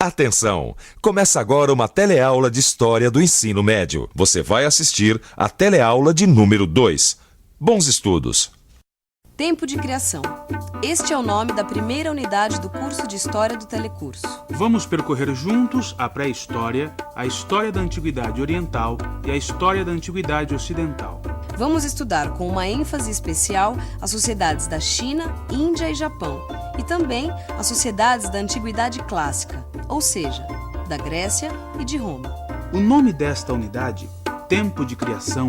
Atenção! Começa agora uma teleaula de História do Ensino Médio. Você vai assistir a teleaula de número 2. Bons estudos! Tempo de criação. Este é o nome da primeira unidade do curso de História do Telecurso. Vamos percorrer juntos a pré-história, a história da Antiguidade Oriental e a história da Antiguidade Ocidental. Vamos estudar com uma ênfase especial as sociedades da China, Índia e Japão, e também as sociedades da Antiguidade Clássica, ou seja, da Grécia e de Roma. O nome desta unidade, Tempo de Criação,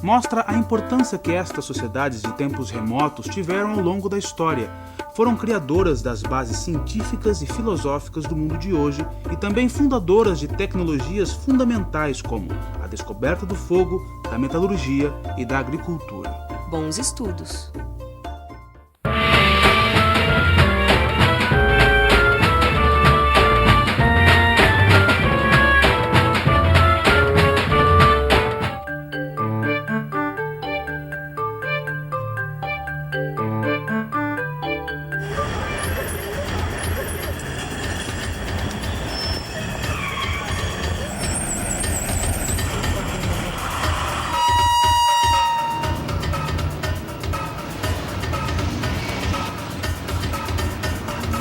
mostra a importância que estas sociedades de tempos remotos tiveram ao longo da história. Foram criadoras das bases científicas e filosóficas do mundo de hoje e também fundadoras de tecnologias fundamentais como a descoberta do fogo, da metalurgia e da agricultura. Bons estudos!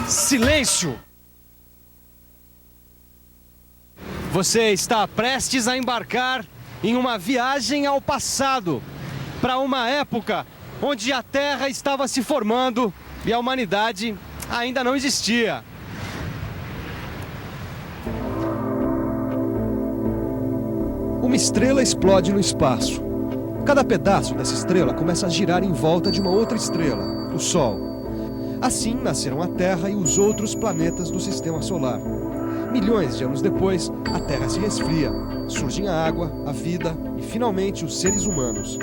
Silêncio! Você está prestes a embarcar em uma viagem ao passado, para uma época onde a Terra estava se formando e a humanidade ainda não existia. Uma estrela explode no espaço. Cada pedaço dessa estrela começa a girar em volta de uma outra estrela, o Sol. Assim nasceram a Terra e os outros planetas do Sistema Solar. Milhões de anos depois, a Terra se resfria, surgem a água, a vida e, finalmente, os seres humanos.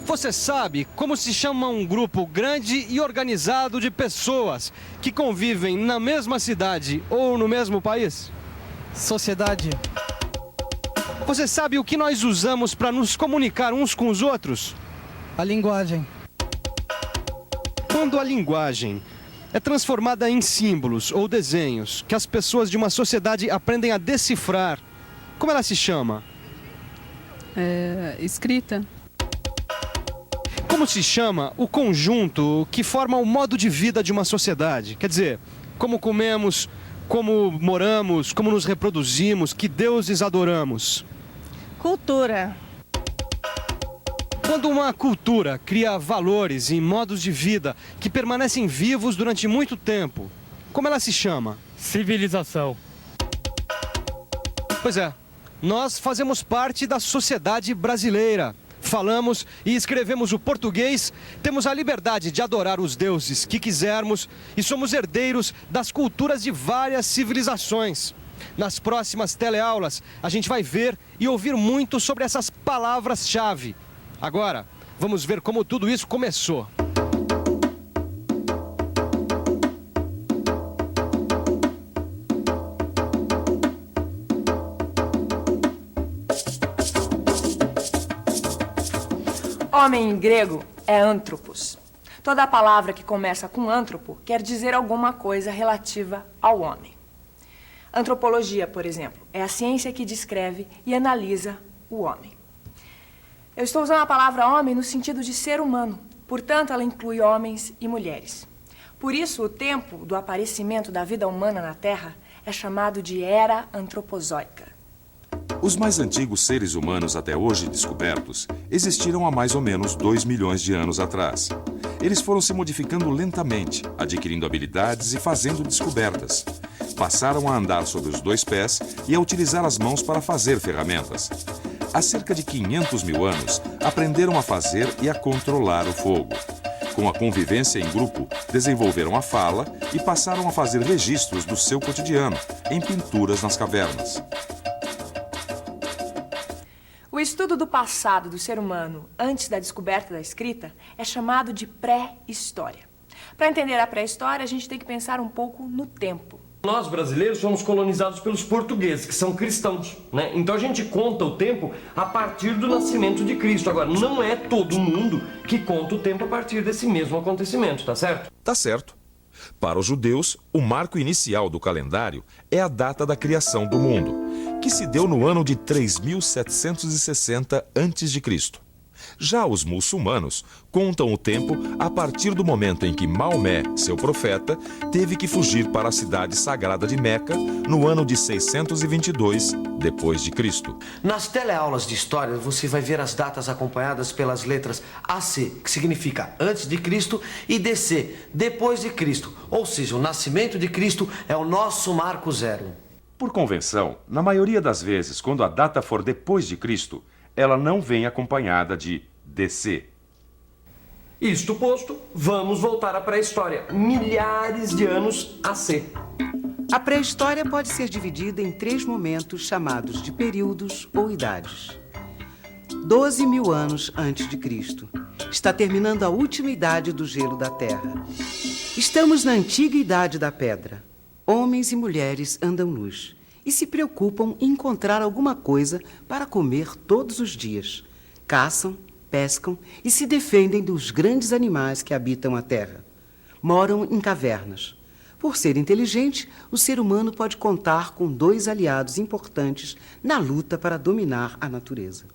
Você sabe como se chama um grupo grande e organizado de pessoas que convivem na mesma cidade ou no mesmo país? Sociedade. Você sabe o que nós usamos para nos comunicar uns com os outros? A linguagem. Quando a linguagem é transformada em símbolos ou desenhos que as pessoas de uma sociedade aprendem a decifrar, como ela se chama? Escrita. Como se chama o conjunto que forma o modo de vida de uma sociedade? Quer dizer, como comemos, como moramos, como nos reproduzimos, que deuses adoramos? Cultura. Quando uma cultura cria valores e modos de vida que permanecem vivos durante muito tempo, como ela se chama? Civilização. Pois é, nós fazemos parte da sociedade brasileira. Falamos e escrevemos o português, temos a liberdade de adorar os deuses que quisermos e somos herdeiros das culturas de várias civilizações. Nas próximas teleaulas, a gente vai ver e ouvir muito sobre essas palavras-chave. Agora, vamos ver como tudo isso começou. Homem em grego é anthropos. Toda a palavra que começa com antropo quer dizer alguma coisa relativa ao homem. Antropologia, por exemplo, é a ciência que descreve e analisa o homem. Eu estou usando a palavra homem no sentido de ser humano, portanto, ela inclui homens e mulheres. Por isso, o tempo do aparecimento da vida humana na Terra é chamado de Era Antropozoica. Os mais antigos seres humanos até hoje descobertos existiram há mais ou menos 2 milhões de anos atrás. Eles foram se modificando lentamente, adquirindo habilidades e fazendo descobertas. Passaram a andar sobre os 2 pés e a utilizar as mãos para fazer ferramentas. Há cerca de 500 mil anos, aprenderam a fazer e a controlar o fogo. Com a convivência em grupo, desenvolveram a fala e passaram a fazer registros do seu cotidiano, em pinturas nas cavernas. O estudo do passado do ser humano antes da descoberta da escrita é chamado de pré-história. Para entender a pré-história, a gente tem que pensar um pouco no tempo. Nós, brasileiros, somos colonizados pelos portugueses, que são cristãos, né? Então a gente conta o tempo a partir do nascimento de Cristo. Agora, não é todo mundo que conta o tempo a partir desse mesmo acontecimento, tá certo? Tá certo. Para os judeus, o marco inicial do calendário é a data da criação do mundo, que se deu no ano de 3760 a.C. Já os muçulmanos contam o tempo a partir do momento em que Maomé, seu profeta, teve que fugir para a cidade sagrada de Meca no ano de 622 depois de Cristo. Nas teleaulas de história, você vai ver as datas acompanhadas pelas letras AC, que significa antes de Cristo, e DC, depois de Cristo. Ou seja, o nascimento de Cristo é o nosso marco zero. Por convenção, na maioria das vezes, quando a data for depois de Cristo, ela não vem acompanhada de DC. Isto posto, vamos voltar à pré-história. Milhares de anos AC. A pré-história pode ser dividida em 3 momentos chamados de períodos ou idades. 12.000 anos antes de Cristo. Está terminando a última idade do gelo da Terra. Estamos na antiga idade da pedra. Homens e mulheres andam nus e se preocupam em encontrar alguma coisa para comer todos os dias. Caçam, pescam e se defendem dos grandes animais que habitam a terra. Moram em cavernas. Por ser inteligente, o ser humano pode contar com 2 aliados importantes na luta para dominar a natureza.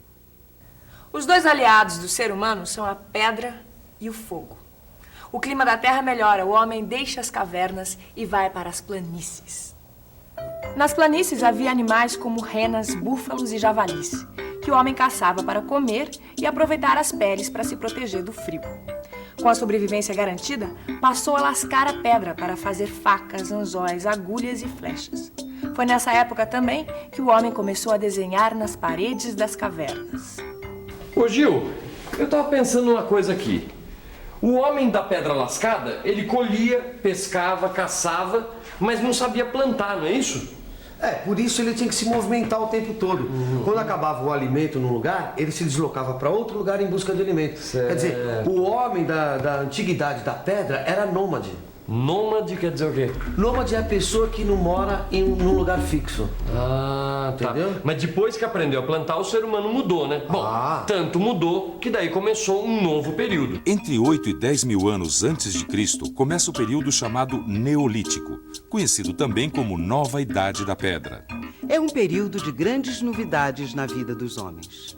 Os 2 aliados do ser humano são a pedra e o fogo. O clima da terra melhora, o homem deixa as cavernas e vai para as planícies. Nas planícies havia animais como renas, búfalos e javalis, que o homem caçava para comer e aproveitar as peles para se proteger do frio. Com a sobrevivência garantida, passou a lascar a pedra para fazer facas, anzóis, agulhas e flechas. Foi nessa época também que o homem começou a desenhar nas paredes das cavernas. Ô Gil, eu tava pensando uma coisa aqui. O homem da pedra lascada, ele colhia, pescava, caçava, mas não sabia plantar, não é isso? Por isso ele tinha que se movimentar o tempo todo. Quando acabava o alimento num lugar, ele se deslocava para outro lugar em busca de alimento. Certo. Quer dizer, o homem da antiguidade da pedra era nômade. Nômade quer dizer o quê? Nômade é a pessoa que não mora num lugar fixo. Ah, tá. Entendeu? Mas depois que aprendeu a plantar, o ser humano mudou, né? Bom, tanto mudou que daí começou um novo período. Entre 8 e 10 mil anos antes de Cristo, começa o período chamado Neolítico, conhecido também como Nova Idade da Pedra. É um período de grandes novidades na vida dos homens.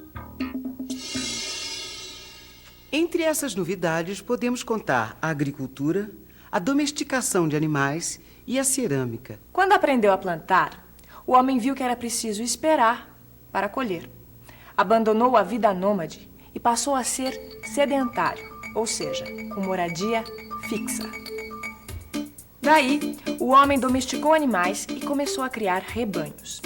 Entre essas novidades, podemos contar a agricultura, a domesticação de animais e a cerâmica. Quando aprendeu a plantar, o homem viu que era preciso esperar para colher. Abandonou a vida nômade e passou a ser sedentário, ou seja, com moradia fixa. Daí, o homem domesticou animais e começou a criar rebanhos.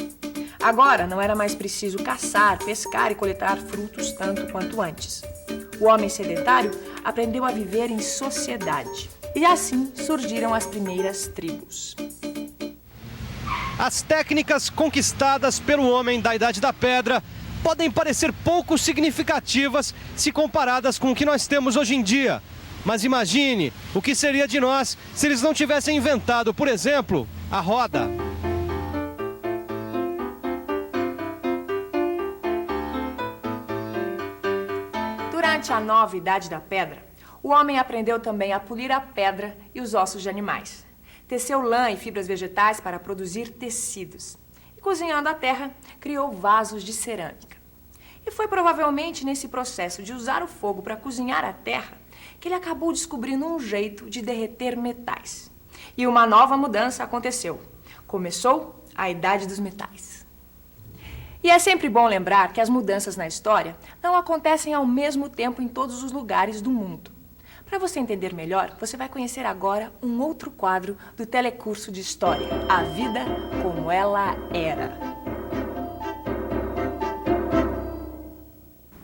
Agora não era mais preciso caçar, pescar e coletar frutos tanto quanto antes. O homem sedentário aprendeu a viver em sociedade. E assim surgiram as primeiras tribos. As técnicas conquistadas pelo homem da Idade da Pedra podem parecer pouco significativas se comparadas com o que nós temos hoje em dia. Mas imagine o que seria de nós se eles não tivessem inventado, por exemplo, a roda. Durante a Nova Idade da Pedra, o homem aprendeu também a polir a pedra e os ossos de animais. Teceu lã e fibras vegetais para produzir tecidos. E cozinhando a terra, criou vasos de cerâmica. E foi provavelmente nesse processo de usar o fogo para cozinhar a terra que ele acabou descobrindo um jeito de derreter metais. E uma nova mudança aconteceu. Começou a Idade dos Metais. E é sempre bom lembrar que as mudanças na história não acontecem ao mesmo tempo em todos os lugares do mundo. Para você entender melhor, você vai conhecer agora um outro quadro do Telecurso de História, A Vida Como Ela Era.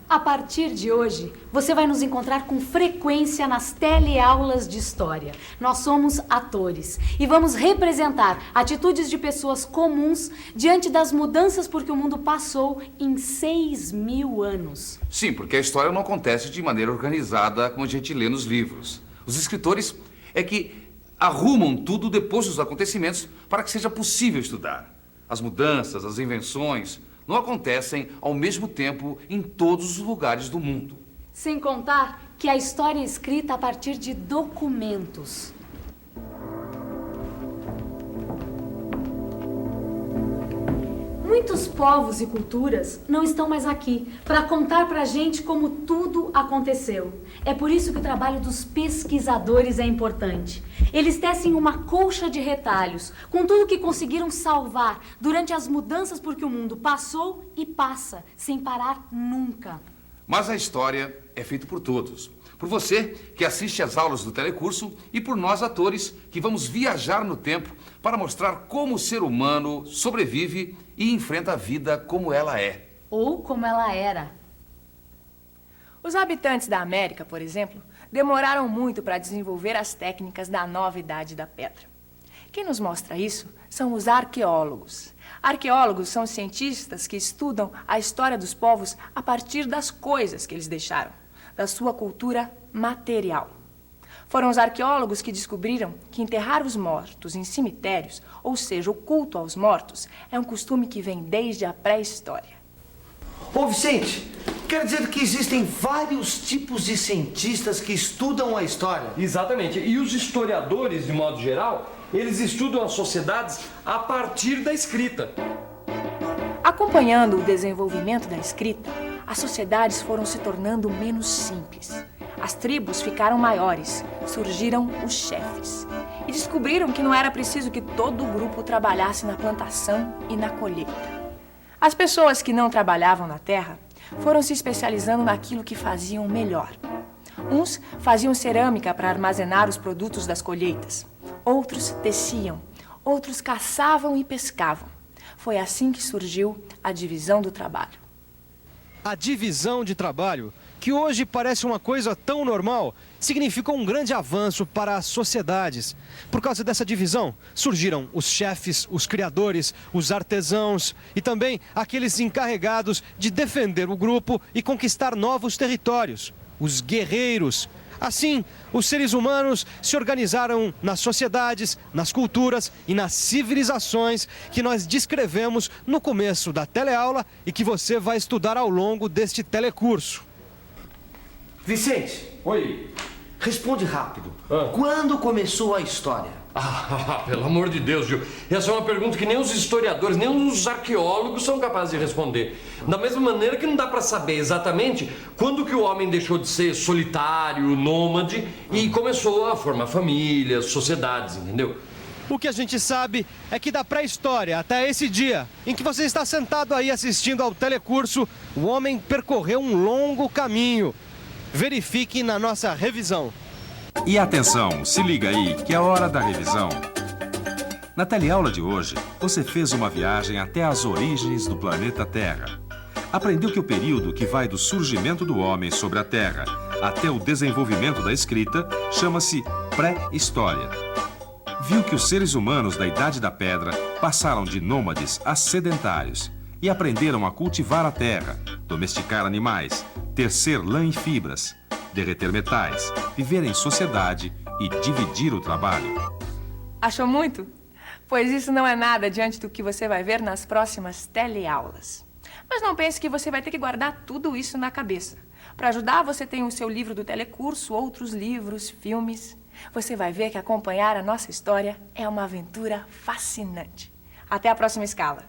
A partir de hoje, você vai nos encontrar com frequência nas teleaulas de história. Nós somos atores e vamos representar atitudes de pessoas comuns diante das mudanças por que o mundo passou em 6.000 anos. Sim, porque a história não acontece de maneira organizada como a gente lê nos livros. Os escritores é que arrumam tudo depois dos acontecimentos para que seja possível estudar. As mudanças, as invenções não acontecem ao mesmo tempo em todos os lugares do mundo. Sem contar que a história é escrita a partir de documentos. Muitos povos e culturas não estão mais aqui para contar pra gente como tudo aconteceu. É por isso que o trabalho dos pesquisadores é importante. Eles tecem uma colcha de retalhos com tudo que conseguiram salvar durante as mudanças por que o mundo passou e passa, sem parar nunca. Mas a história é feita por todos. Por você que assiste às aulas do telecurso e por nós atores que vamos viajar no tempo para mostrar como o ser humano sobrevive e enfrenta a vida como ela é. Ou como ela era. Os habitantes da América, por exemplo, demoraram muito para desenvolver as técnicas da nova idade da pedra. Quem nos mostra isso são os arqueólogos. Arqueólogos são cientistas que estudam a história dos povos a partir das coisas que eles deixaram, da sua cultura material. Foram os arqueólogos que descobriram que enterrar os mortos em cemitérios, ou seja, o culto aos mortos, é um costume que vem desde a pré-história. Ô Vicente, quer dizer que existem vários tipos de cientistas que estudam a história? Exatamente. E os historiadores, de modo geral, eles estudam as sociedades a partir da escrita. Acompanhando o desenvolvimento da escrita, as sociedades foram se tornando menos simples. As tribos ficaram maiores, surgiram os chefes. E descobriram que não era preciso que todo o grupo trabalhasse na plantação e na colheita. As pessoas que não trabalhavam na terra foram se especializando naquilo que faziam melhor. Uns faziam cerâmica para armazenar os produtos das colheitas. Outros teciam, outros caçavam e pescavam. Foi assim que surgiu a divisão do trabalho. A divisão de trabalho, que hoje parece uma coisa tão normal, significou um grande avanço para as sociedades. Por causa dessa divisão, surgiram os chefes, os criadores, os artesãos e também aqueles encarregados de defender o grupo e conquistar novos territórios, os guerreiros. Assim, os seres humanos se organizaram nas sociedades, nas culturas e nas civilizações que nós descrevemos no começo da teleaula e que você vai estudar ao longo deste telecurso. Vicente. Oi. Responde rápido. Quando começou a história? Pelo amor de Deus, Gil. Essa é uma pergunta que nem os historiadores, nem os arqueólogos são capazes de responder. Da mesma maneira que não dá para saber exatamente quando que o homem deixou de ser solitário, nômade e começou a formar famílias, sociedades, entendeu? O que a gente sabe é que da pré-história até esse dia em que você está sentado aí assistindo ao telecurso, o homem percorreu um longo caminho. Verifique na nossa revisão. E atenção, se liga aí que é hora da revisão. Na teleaula de hoje, você fez uma viagem até as origens do planeta Terra. Aprendeu que o período que vai do surgimento do homem sobre a Terra até o desenvolvimento da escrita chama-se pré-história. Viu que os seres humanos da Idade da Pedra passaram de nômades a sedentários e aprenderam a cultivar a terra, domesticar animais, tecer lã e fibras, derreter metais, viver em sociedade e dividir o trabalho. Achou muito? Pois isso não é nada diante do que você vai ver nas próximas teleaulas. Mas não pense que você vai ter que guardar tudo isso na cabeça. Para ajudar, você tem o seu livro do telecurso, outros livros, filmes. Você vai ver que acompanhar a nossa história é uma aventura fascinante. Até a próxima escala.